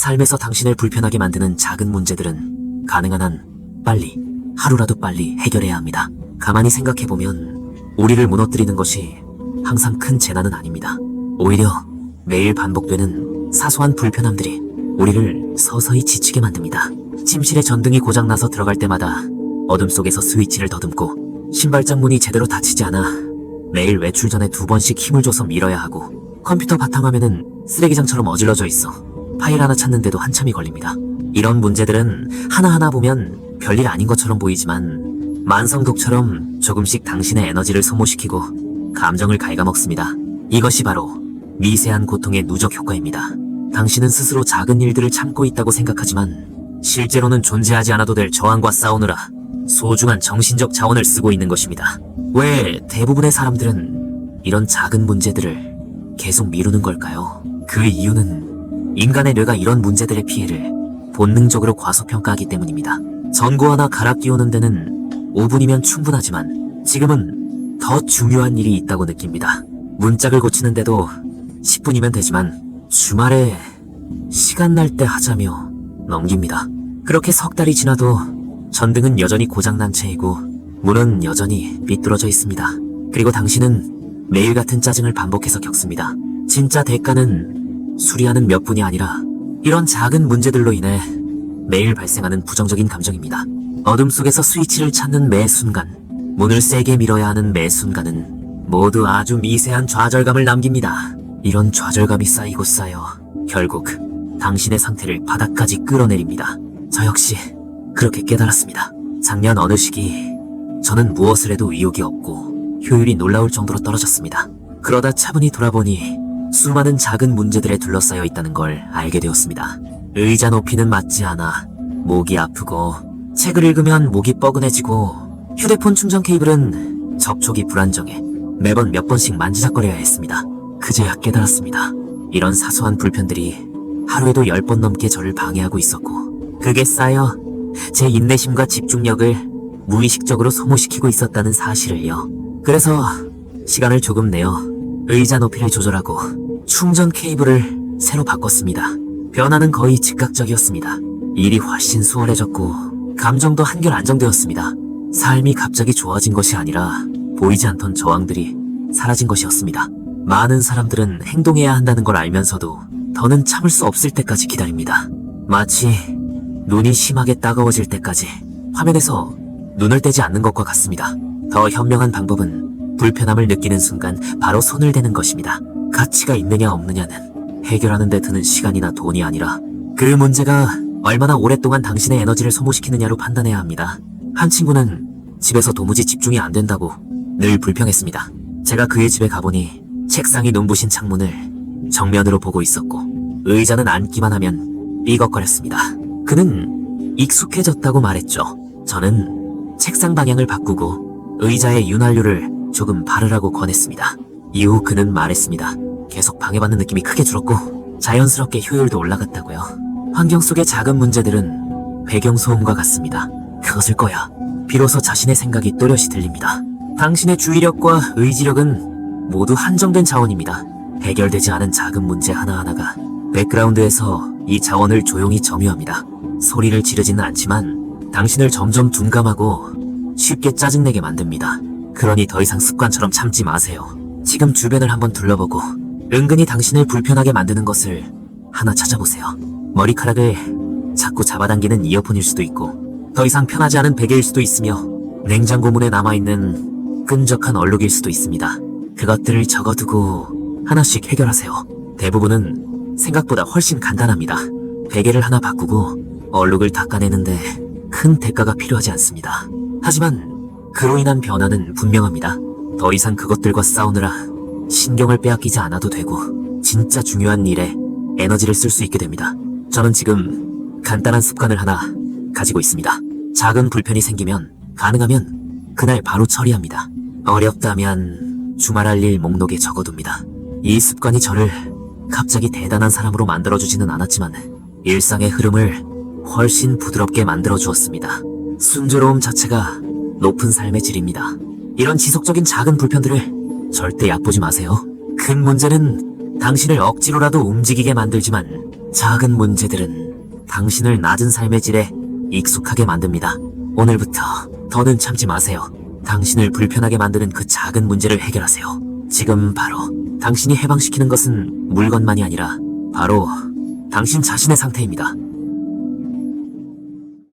삶에서 당신을 불편하게 만드는 작은 문제들은 가능한 한 빨리, 하루라도 빨리 해결해야 합니다. 가만히 생각해보면 우리를 무너뜨리는 것이 항상 큰 재난은 아닙니다. 오히려 매일 반복되는 사소한 불편함들이 우리를 서서히 지치게 만듭니다. 침실에 전등이 고장나서 들어갈 때마다 어둠 속에서 스위치를 더듬고, 신발장 문이 제대로 닫히지 않아 매일 외출 전에 2번씩 힘을 줘서 밀어야 하고, 컴퓨터 바탕화면은 쓰레기장처럼 어질러져 있어 파일 하나 찾는데도 한참이 걸립니다. 이런 문제들은 하나하나 보면 별일 아닌 것처럼 보이지만 만성독처럼 조금씩 당신의 에너지를 소모시키고 감정을 갉아먹습니다. 이것이 바로 미세한 고통의 누적 효과입니다. 당신은 스스로 작은 일들을 참고 있다고 생각하지만 실제로는 존재하지 않아도 될 저항과 싸우느라 소중한 정신적 자원을 쓰고 있는 것입니다. 왜 대부분의 사람들은 이런 작은 문제들을 계속 미루는 걸까요? 그 이유는 인간의 뇌가 이런 문제들의 피해를 본능적으로 과소평가하기 때문입니다. 전구 하나 갈아 끼우는 데는 5분이면 충분하지만 지금은 더 중요한 일이 있다고 느낍니다. 문짝을 고치는데도 10분이면 되지만 주말에 시간 날 때 하자며 넘깁니다. 그렇게 석 달이 지나도 전등은 여전히 고장난 채이고 문은 여전히 삐뚤어져 있습니다. 그리고 당신은 매일 같은 짜증을 반복해서 겪습니다. 진짜 대가는 수리하는 몇 분이 아니라 이런 작은 문제들로 인해 매일 발생하는 부정적인 감정입니다. 어둠 속에서 스위치를 찾는 매 순간, 문을 세게 밀어야 하는 매 순간은 모두 아주 미세한 좌절감을 남깁니다. 이런 좌절감이 쌓이고 쌓여 결국 당신의 상태를 바닥까지 끌어내립니다. 저 역시 그렇게 깨달았습니다. 작년 어느 시기 저는 무엇을 해도 의욕이 없고 효율이 놀라울 정도로 떨어졌습니다. 그러다 차분히 돌아보니 수많은 작은 문제들에 둘러싸여 있다는 걸 알게 되었습니다. 의자 높이는 맞지 않아 목이 아프고, 책을 읽으면 목이 뻐근해지고, 휴대폰 충전 케이블은 접촉이 불안정해 매번 몇 번씩 만지작거려야 했습니다. 그제야 깨달았습니다. 이런 사소한 불편들이 하루에도 10번 넘게 저를 방해하고 있었고, 그게 쌓여 제 인내심과 집중력을 무의식적으로 소모시키고 있었다는 사실을요. 그래서 시간을 조금 내어 의자 높이를 조절하고 충전 케이블을 새로 바꿨습니다. 변화는 거의 즉각적이었습니다. 일이 훨씬 수월해졌고 감정도 한결 안정되었습니다. 삶이 갑자기 좋아진 것이 아니라 보이지 않던 저항들이 사라진 것이었습니다. 많은 사람들은 행동해야 한다는 걸 알면서도 더는 참을 수 없을 때까지 기다립니다. 마치 눈이 심하게 따가워질 때까지 화면에서 눈을 떼지 않는 것과 같습니다. 더 현명한 방법은 불편함을 느끼는 순간 바로 손을 대는 것입니다. 가치가 있느냐 없느냐는 해결하는 데 드는 시간이나 돈이 아니라 그 문제가 얼마나 오랫동안 당신의 에너지를 소모시키느냐로 판단해야 합니다. 한 친구는 집에서 도무지 집중이 안 된다고 늘 불평했습니다. 제가 그의 집에 가보니 책상이 눈부신 창문을 정면으로 보고 있었고 의자는 앉기만 하면 삐걱거렸습니다. 그는 익숙해졌다고 말했죠. 저는 책상 방향을 바꾸고 의자에 윤활유를 조금 바르라고 권했습니다. 이후 그는 말했습니다. 계속 방해받는 느낌이 크게 줄었고 자연스럽게 효율도 올라갔다고요. 환경 속의 작은 문제들은 배경소음과 같습니다. 그것을 꺼야 비로소 자신의 생각이 또렷이 들립니다. 당신의 주의력과 의지력은 모두 한정된 자원입니다. 해결되지 않은 작은 문제 하나하나가 백그라운드에서 이 자원을 조용히 점유합니다. 소리를 지르지는 않지만 당신을 점점 둔감하고 쉽게 짜증내게 만듭니다. 그러니 더 이상 습관처럼 참지 마세요. 지금 주변을 한번 둘러보고 은근히 당신을 불편하게 만드는 것을 하나 찾아보세요. 머리카락을 자꾸 잡아당기는 이어폰일 수도 있고, 더 이상 편하지 않은 베개일 수도 있으며, 냉장고 문에 남아있는 끈적한 얼룩일 수도 있습니다. 그것들을 적어두고 하나씩 해결하세요. 대부분은 생각보다 훨씬 간단합니다. 베개를 하나 바꾸고 얼룩을 닦아내는데 큰 대가가 필요하지 않습니다. 하지만 그로 인한 변화는 분명합니다. 더 이상 그것들과 싸우느라 신경을 빼앗기지 않아도 되고 진짜 중요한 일에 에너지를 쓸 수 있게 됩니다. 저는 지금 간단한 습관을 하나 가지고 있습니다. 작은 불편이 생기면 가능하면 그날 바로 처리합니다. 어렵다면 주말 할 일 목록에 적어둡니다. 이 습관이 저를 갑자기 대단한 사람으로 만들어주지는 않았지만 일상의 흐름을 훨씬 부드럽게 만들어주었습니다. 순조로움 자체가 높은 삶의 질입니다. 이런 지속적인 작은 불편들을 절대 얕보지 마세요. 큰 문제는 당신을 억지로라도 움직이게 만들지만 작은 문제들은 당신을 낮은 삶의 질에 익숙하게 만듭니다. 오늘부터 더는 참지 마세요. 당신을 불편하게 만드는 그 작은 문제를 해결하세요. 지금 바로 당신이 해방시키는 것은 물건만이 아니라 바로 당신 자신의 상태입니다.